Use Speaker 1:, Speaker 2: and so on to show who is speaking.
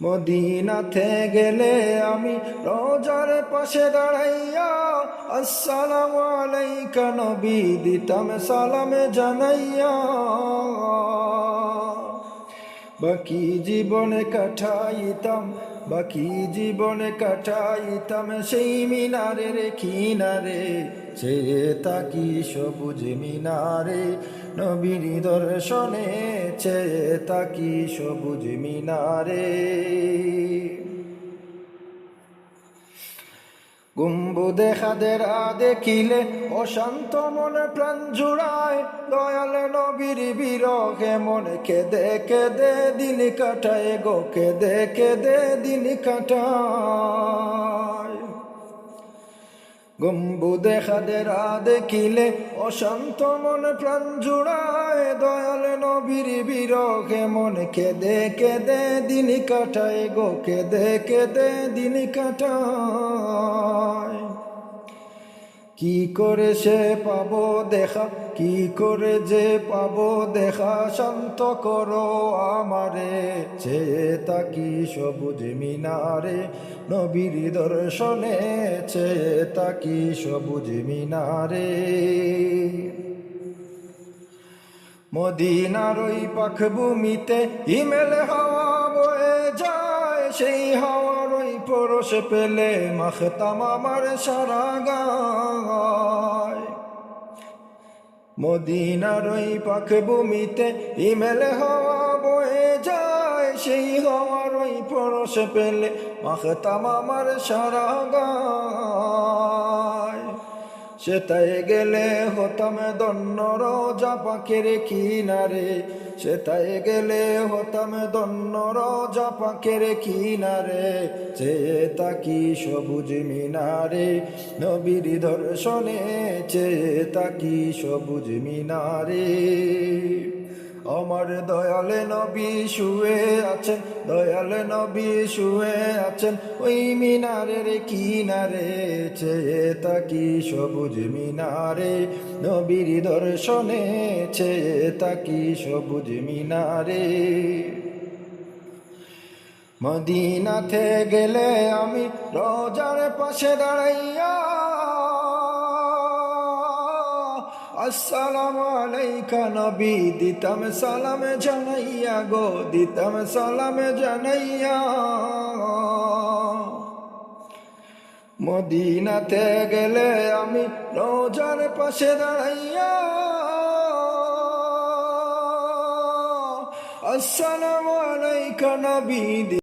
Speaker 1: মদিনাতে গেলে আমি রোজার পাশে দাঁড়াইয়া আসসালামু আলাইকা নবী দিতাম সালাম জানাইয়া। বাকি জীবনে কাটাইতাম সেই মিনারের কিনারে, চেয়ে তাকি সবুজ মিনারে নবীর দর্শনে, চেয়ে তাকি সবুজ মিনারে। গম্বুদে খাদেরা দেখিলে অশান্ত মনে প্রাণ জুড়ায়, দয়াল নবীর বিরহে মনে কেঁদে কেঁদে দিন কাটায় গো, কেঁদে কেঁদে দিন কাটায়। গম্বুদে খাদেরা দেখিলে অশান্ত মনে প্রাণ জুড়ায়, দয়াল নবীর বিরহে মনে কেঁদে কেঁদে দিন কাটায় গো, কেঁদে কেঁদে দিন কাটায়। কি করে সে পাবো দেখা, কি করে যে পাবো দেখা, শান্ত করো আমারে, চেয়ে তাকি সবুজ মিনারে নবীর দর্শনে, চেয়ে তাকি সবুজ মিনারে। মদিনার ওই পাখ ভূমিতে হিমেল হাওয়া বয়ে যায়, সেই হাওয়ার ওই পরশ পেলে মাখতাম আমার সারা গায়। মদিনার ওই পাখ ভূমিতে হিমেল হাওয়া বয়ে যায়, সেই হাওয়ার ওই পরশ পেলে মাখতাম আমার সারা গায়। সেতায় গেলে হতাম ধন্য রোজা পাখের কিনারে, সেতায় গেলে হতাম ধন্য রোজা পাখের কিনারে, চেয়ে তাকি সবুজ মিনারে নবীর দর্শনে, চেয়ে তাকি সবুজ মিনারে। আমার দয়াল নবী শুয়ে আছেন, দয়াল নবী শুয়ে আছেন ওই মিনারের কিনারে, চেয়ে তাকি সবুজ মিনারে নবীর দর্শনে, চেয়ে তাকি সবুজ মিনারে। মদিনাতে গেলে আমি রোজার পাশে দাঁড়াইয়া আসসালামু আলাইকা নবী দিতাম সালাম জানাইয়া গো, দিতাম সালাম জানাইয়া। মদিনাতে গেলে আমি রোজার পাশে দাঁড়াইয়া আসসালামু আলাইকা নবী